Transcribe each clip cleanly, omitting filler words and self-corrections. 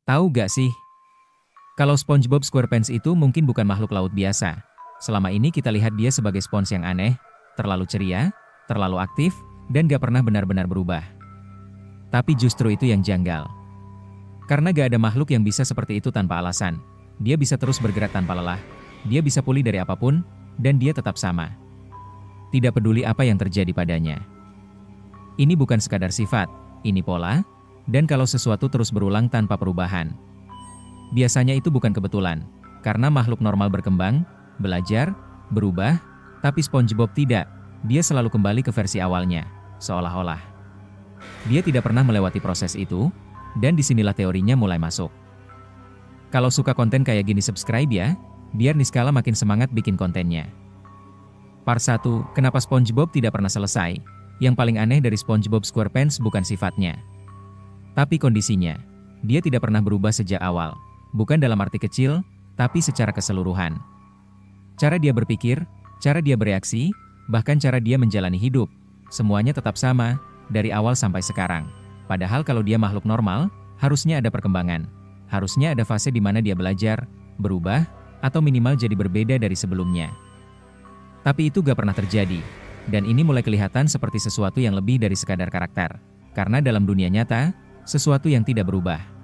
Tahu gak sih, kalau SpongeBob SquarePants itu mungkin bukan makhluk laut biasa. Selama ini kita lihat dia sebagai spons yang aneh, terlalu ceria, terlalu aktif, dan gak pernah benar-benar berubah. Tapi justru itu yang janggal. Karena gak ada makhluk yang bisa seperti itu tanpa alasan. Dia bisa terus bergerak tanpa lelah, dia bisa pulih dari apapun, dan dia tetap sama. Tidak peduli apa yang terjadi padanya. Ini bukan sekadar sifat, ini pola, dan kalau sesuatu terus berulang tanpa perubahan, biasanya itu bukan kebetulan, karena makhluk normal berkembang, belajar, berubah, tapi SpongeBob tidak. Dia selalu kembali ke versi awalnya, seolah-olah dia tidak pernah melewati proses itu, dan disinilah teorinya mulai masuk. Kalau suka konten kayak gini subscribe ya, biar Niskala makin semangat bikin kontennya. Part 1, kenapa SpongeBob tidak pernah selesai? Yang paling aneh dari SpongeBob SquarePants bukan sifatnya, tapi kondisinya. Dia tidak pernah berubah sejak awal. Bukan dalam arti kecil, tapi secara keseluruhan. Cara dia berpikir, cara dia bereaksi, bahkan cara dia menjalani hidup, semuanya tetap sama, dari awal sampai sekarang. Padahal kalau dia makhluk normal, harusnya ada perkembangan. Harusnya ada fase di mana dia belajar, berubah, atau minimal jadi berbeda dari sebelumnya. Tapi itu gak pernah terjadi. Dan ini mulai kelihatan seperti sesuatu yang lebih dari sekadar karakter. Karena dalam dunia nyata, sesuatu yang tidak berubah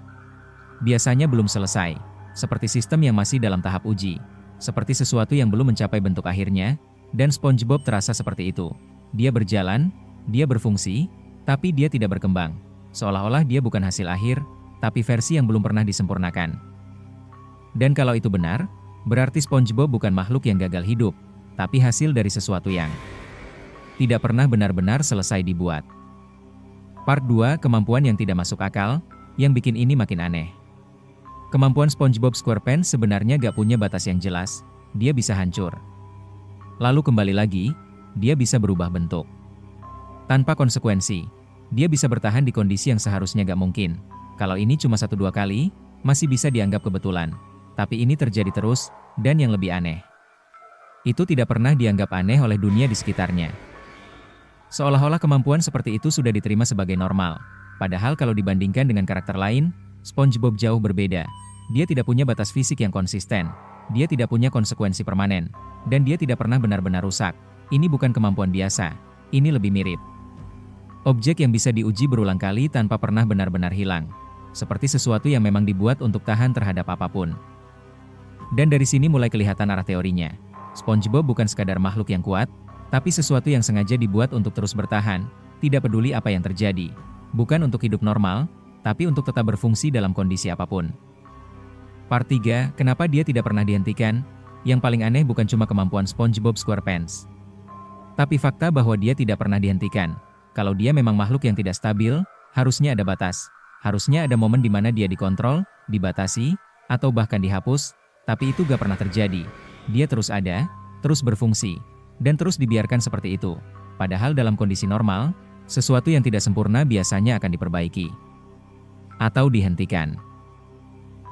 biasanya belum selesai, seperti sistem yang masih dalam tahap uji, seperti sesuatu yang belum mencapai bentuk akhirnya, dan SpongeBob terasa seperti itu. Dia berjalan, dia berfungsi, tapi dia tidak berkembang, seolah-olah dia bukan hasil akhir, tapi versi yang belum pernah disempurnakan. Dan kalau itu benar, berarti SpongeBob bukan makhluk yang gagal hidup, tapi hasil dari sesuatu yang tidak pernah benar-benar selesai dibuat. Part 2, kemampuan yang tidak masuk akal, yang bikin ini makin aneh. Kemampuan SpongeBob SquarePants sebenarnya gak punya batas yang jelas, dia bisa hancur. Lalu kembali lagi, dia bisa berubah bentuk. Tanpa konsekuensi, dia bisa bertahan di kondisi yang seharusnya gak mungkin. Kalau ini cuma 1-2 kali, masih bisa dianggap kebetulan. Tapi ini terjadi terus, dan yang lebih aneh, itu tidak pernah dianggap aneh oleh dunia di sekitarnya. Seolah-olah kemampuan seperti itu sudah diterima sebagai normal. Padahal kalau dibandingkan dengan karakter lain, SpongeBob jauh berbeda. Dia tidak punya batas fisik yang konsisten. Dia tidak punya konsekuensi permanen. Dan dia tidak pernah benar-benar rusak. Ini bukan kemampuan biasa. Ini lebih mirip objek yang bisa diuji berulang kali tanpa pernah benar-benar hilang. Seperti sesuatu yang memang dibuat untuk tahan terhadap apapun. Dan dari sini mulai kelihatan arah teorinya. SpongeBob bukan sekadar makhluk yang kuat, tapi sesuatu yang sengaja dibuat untuk terus bertahan, tidak peduli apa yang terjadi. Bukan untuk hidup normal, tapi untuk tetap berfungsi dalam kondisi apapun. Part 3, kenapa dia tidak pernah dihentikan? Yang paling aneh bukan cuma kemampuan SpongeBob SquarePants, tapi fakta bahwa dia tidak pernah dihentikan. Kalau dia memang makhluk yang tidak stabil, harusnya ada batas. Harusnya ada momen di mana dia dikontrol, dibatasi, atau bahkan dihapus, tapi itu gak pernah terjadi. Dia terus ada, terus berfungsi, dan terus dibiarkan seperti itu. Padahal dalam kondisi normal, sesuatu yang tidak sempurna biasanya akan diperbaiki atau dihentikan.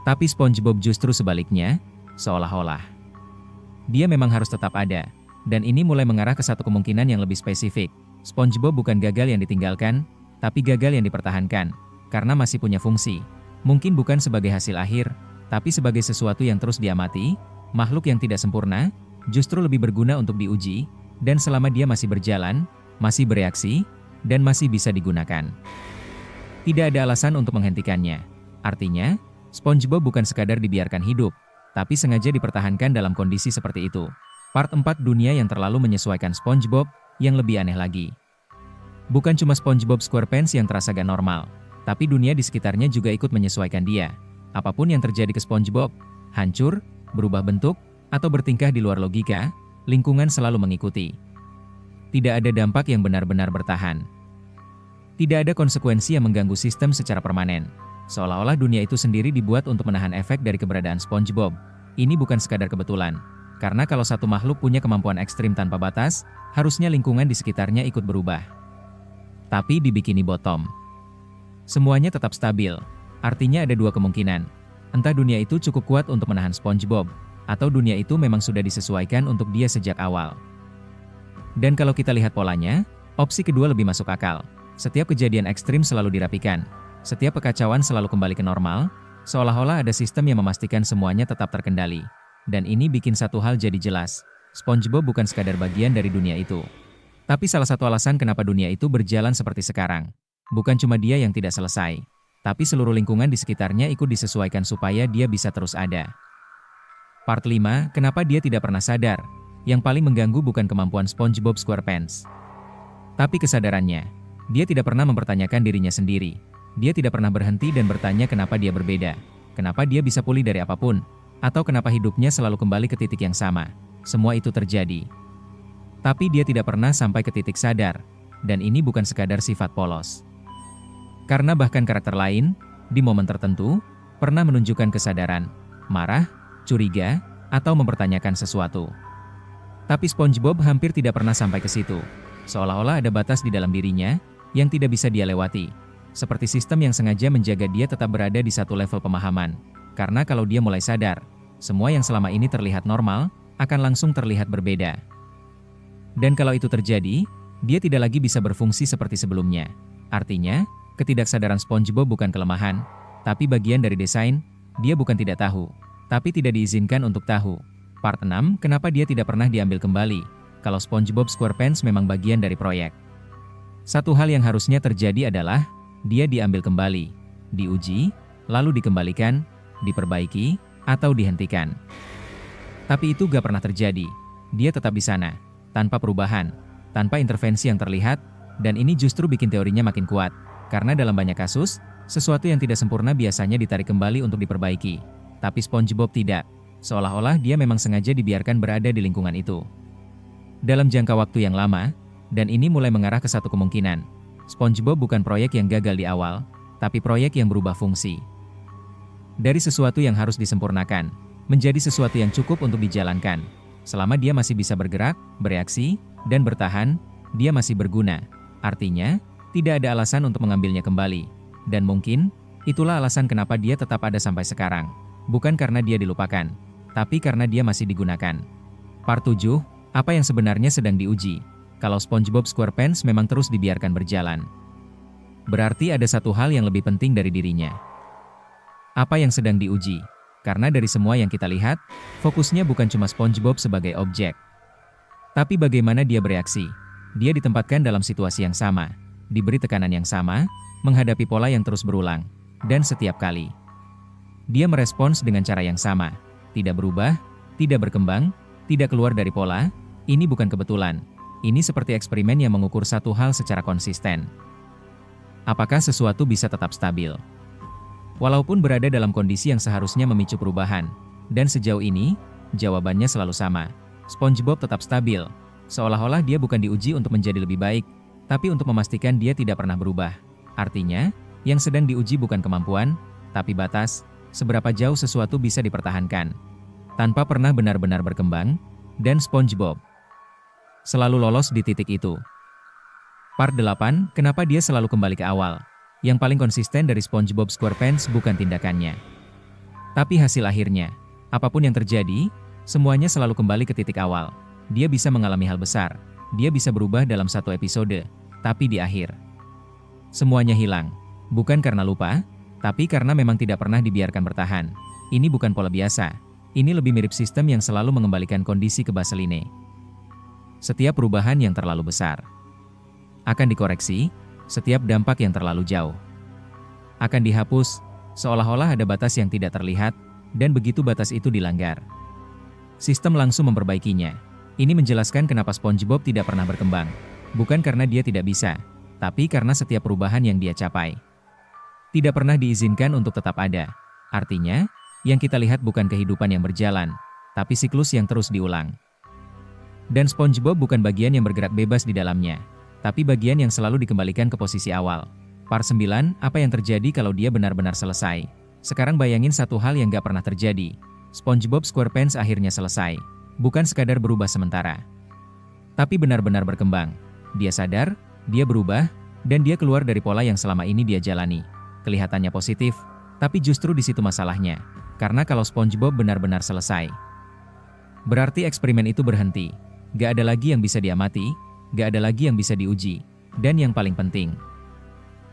Tapi SpongeBob justru sebaliknya, seolah-olah dia memang harus tetap ada. Dan ini mulai mengarah ke satu kemungkinan yang lebih spesifik. SpongeBob bukan gagal yang ditinggalkan, tapi gagal yang dipertahankan, karena masih punya fungsi. Mungkin bukan sebagai hasil akhir, tapi sebagai sesuatu yang terus diamati. Makhluk yang tidak sempurna, justru lebih berguna untuk diuji, dan selama dia masih berjalan, masih bereaksi, dan masih bisa digunakan, tidak ada alasan untuk menghentikannya. Artinya, SpongeBob bukan sekadar dibiarkan hidup, tapi sengaja dipertahankan dalam kondisi seperti itu. Part 4, dunia yang terlalu menyesuaikan SpongeBob, yang lebih aneh lagi. Bukan cuma SpongeBob SquarePants yang terasa gak normal, tapi dunia di sekitarnya juga ikut menyesuaikan dia. Apapun yang terjadi ke SpongeBob, hancur, berubah bentuk, atau bertingkah di luar logika, lingkungan selalu mengikuti. Tidak ada dampak yang benar-benar bertahan. Tidak ada konsekuensi yang mengganggu sistem secara permanen. Seolah-olah dunia itu sendiri dibuat untuk menahan efek dari keberadaan SpongeBob. Ini bukan sekadar kebetulan. Karena kalau satu makhluk punya kemampuan ekstrim tanpa batas, harusnya lingkungan di sekitarnya ikut berubah. Tapi di Bikini Bottom, semuanya tetap stabil. Artinya ada dua kemungkinan. Entah dunia itu cukup kuat untuk menahan SpongeBob, atau dunia itu memang sudah disesuaikan untuk dia sejak awal. Dan kalau kita lihat polanya, opsi kedua lebih masuk akal. Setiap kejadian ekstrim selalu dirapikan. Setiap kekacauan selalu kembali ke normal. Seolah-olah ada sistem yang memastikan semuanya tetap terkendali. Dan ini bikin satu hal jadi jelas. SpongeBob bukan sekadar bagian dari dunia itu. Tapi salah satu alasan kenapa dunia itu berjalan seperti sekarang. Bukan cuma dia yang tidak selesai. Tapi seluruh lingkungan di sekitarnya ikut disesuaikan supaya dia bisa terus ada. Part 5, kenapa dia tidak pernah sadar? Yang paling mengganggu bukan kemampuan SpongeBob SquarePants, tapi kesadarannya. Dia tidak pernah mempertanyakan dirinya sendiri. Dia tidak pernah berhenti dan bertanya kenapa dia berbeda. Kenapa dia bisa pulih dari apapun. Atau kenapa hidupnya selalu kembali ke titik yang sama. Semua itu terjadi. Tapi dia tidak pernah sampai ke titik sadar. Dan ini bukan sekadar sifat polos. Karena bahkan karakter lain, di momen tertentu, pernah menunjukkan kesadaran, marah, curiga, atau mempertanyakan sesuatu. Tapi SpongeBob hampir tidak pernah sampai ke situ. Seolah-olah ada batas di dalam dirinya, yang tidak bisa dia lewati. Seperti sistem yang sengaja menjaga dia tetap berada di satu level pemahaman. Karena kalau dia mulai sadar, semua yang selama ini terlihat normal, akan langsung terlihat berbeda. Dan kalau itu terjadi, dia tidak lagi bisa berfungsi seperti sebelumnya. Artinya, ketidaksadaran SpongeBob bukan kelemahan, tapi bagian dari desain. Dia bukan tidak tahu, tapi tidak diizinkan untuk tahu. Part 6, kenapa dia tidak pernah diambil kembali? Kalau SpongeBob SquarePants memang bagian dari proyek. Satu hal yang harusnya terjadi adalah, dia diambil kembali, diuji, lalu dikembalikan, diperbaiki, atau dihentikan. Tapi itu gak pernah terjadi. Dia tetap di sana, tanpa perubahan, tanpa intervensi yang terlihat, dan ini justru bikin teorinya makin kuat. Karena dalam banyak kasus, sesuatu yang tidak sempurna biasanya ditarik kembali untuk diperbaiki. Tapi SpongeBob tidak. Seolah-olah dia memang sengaja dibiarkan berada di lingkungan itu. Dalam jangka waktu yang lama, dan ini mulai mengarah ke satu kemungkinan. SpongeBob bukan proyek yang gagal di awal, tapi proyek yang berubah fungsi. Dari sesuatu yang harus disempurnakan, menjadi sesuatu yang cukup untuk dijalankan. Selama dia masih bisa bergerak, bereaksi, dan bertahan, dia masih berguna. Artinya, tidak ada alasan untuk mengambilnya kembali. Dan mungkin, itulah alasan kenapa dia tetap ada sampai sekarang. Bukan karena dia dilupakan, tapi karena dia masih digunakan. Part 7, apa yang sebenarnya sedang diuji? Kalau SpongeBob SquarePants memang terus dibiarkan berjalan, berarti ada satu hal yang lebih penting dari dirinya. Apa yang sedang diuji? Karena dari semua yang kita lihat, fokusnya bukan cuma SpongeBob sebagai objek. Tapi bagaimana dia bereaksi. Dia ditempatkan dalam situasi yang sama, diberi tekanan yang sama, menghadapi pola yang terus berulang, dan setiap kali dia merespons dengan cara yang sama, tidak berubah, tidak berkembang, tidak keluar dari pola. Ini bukan kebetulan. Ini seperti eksperimen yang mengukur satu hal secara konsisten. Apakah sesuatu bisa tetap stabil? Walaupun berada dalam kondisi yang seharusnya memicu perubahan. Dan sejauh ini, jawabannya selalu sama. SpongeBob tetap stabil. Seolah-olah dia bukan diuji untuk menjadi lebih baik, tapi untuk memastikan dia tidak pernah berubah. Artinya, yang sedang diuji bukan kemampuan, tapi batas, seberapa jauh sesuatu bisa dipertahankan tanpa pernah benar-benar berkembang, dan SpongeBob selalu lolos di titik itu. Part 8, kenapa dia selalu kembali ke awal? Yang paling konsisten dari SpongeBob SquarePants bukan tindakannya, tapi hasil akhirnya. Apapun yang terjadi, semuanya selalu kembali ke titik awal. Dia bisa mengalami hal besar, dia bisa berubah dalam satu episode, tapi di akhir, semuanya hilang. Bukan karena lupa, tapi karena memang tidak pernah dibiarkan bertahan. Ini bukan pola biasa. Ini lebih mirip sistem yang selalu mengembalikan kondisi ke baseline. Setiap perubahan yang terlalu besar akan dikoreksi, setiap dampak yang terlalu jauh akan dihapus, seolah-olah ada batas yang tidak terlihat, dan begitu batas itu dilanggar, sistem langsung memperbaikinya. Ini menjelaskan kenapa SpongeBob tidak pernah berkembang. Bukan karena dia tidak bisa, tapi karena setiap perubahan yang dia capai tidak pernah diizinkan untuk tetap ada. Artinya, yang kita lihat bukan kehidupan yang berjalan, tapi siklus yang terus diulang. Dan SpongeBob bukan bagian yang bergerak bebas di dalamnya, tapi bagian yang selalu dikembalikan ke posisi awal. Part 9, apa yang terjadi kalau dia benar-benar selesai? Sekarang bayangin satu hal yang gak pernah terjadi. SpongeBob SquarePants akhirnya selesai. Bukan sekadar berubah sementara, tapi benar-benar berkembang. Dia sadar, dia berubah, dan dia keluar dari pola yang selama ini dia jalani. Kelihatannya positif, tapi justru di situ masalahnya. Karena kalau SpongeBob benar-benar selesai, berarti eksperimen itu berhenti. Gak ada lagi yang bisa diamati, gak ada lagi yang bisa diuji, dan yang paling penting,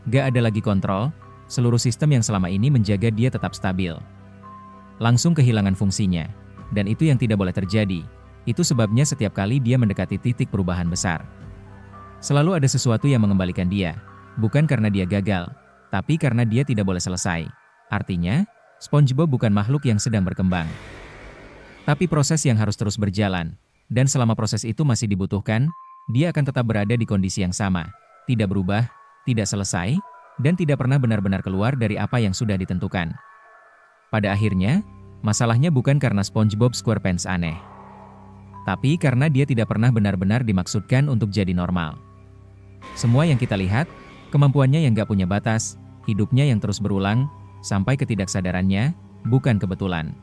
gak ada lagi kontrol, seluruh sistem yang selama ini menjaga dia tetap stabil langsung kehilangan fungsinya. Dan itu yang tidak boleh terjadi. Itu sebabnya setiap kali dia mendekati titik perubahan besar, selalu ada sesuatu yang mengembalikan dia. Bukan karena dia gagal, tapi karena dia tidak boleh selesai. Artinya, SpongeBob bukan makhluk yang sedang berkembang, tapi proses yang harus terus berjalan. Dan selama proses itu masih dibutuhkan, dia akan tetap berada di kondisi yang sama. Tidak berubah, tidak selesai, dan tidak pernah benar-benar keluar dari apa yang sudah ditentukan. Pada akhirnya, masalahnya bukan karena SpongeBob SquarePants aneh, tapi karena dia tidak pernah benar-benar dimaksudkan untuk jadi normal. Semua yang kita lihat, kemampuannya yang gak punya batas, hidupnya yang terus berulang, sampai ketidaksadarannya, bukan kebetulan.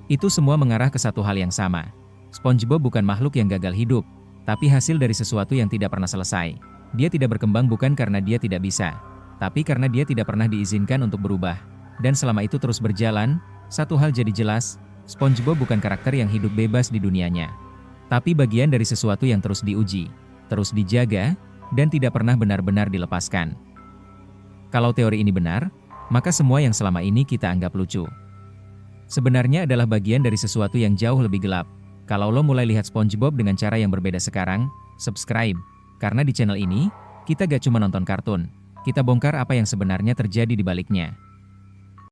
Itu semua mengarah ke satu hal yang sama. SpongeBob bukan makhluk yang gagal hidup, tapi hasil dari sesuatu yang tidak pernah selesai. Dia tidak berkembang bukan karena dia tidak bisa, tapi karena dia tidak pernah diizinkan untuk berubah. Dan selama itu terus berjalan, satu hal jadi jelas, SpongeBob bukan karakter yang hidup bebas di dunianya, tapi bagian dari sesuatu yang terus diuji, terus dijaga, dan tidak pernah benar-benar dilepaskan. Kalau teori ini benar, maka semua yang selama ini kita anggap lucu sebenarnya adalah bagian dari sesuatu yang jauh lebih gelap. Kalau lo mulai lihat SpongeBob dengan cara yang berbeda sekarang, subscribe. Karena di channel ini, kita gak cuma nonton kartun, kita bongkar apa yang sebenarnya terjadi di baliknya.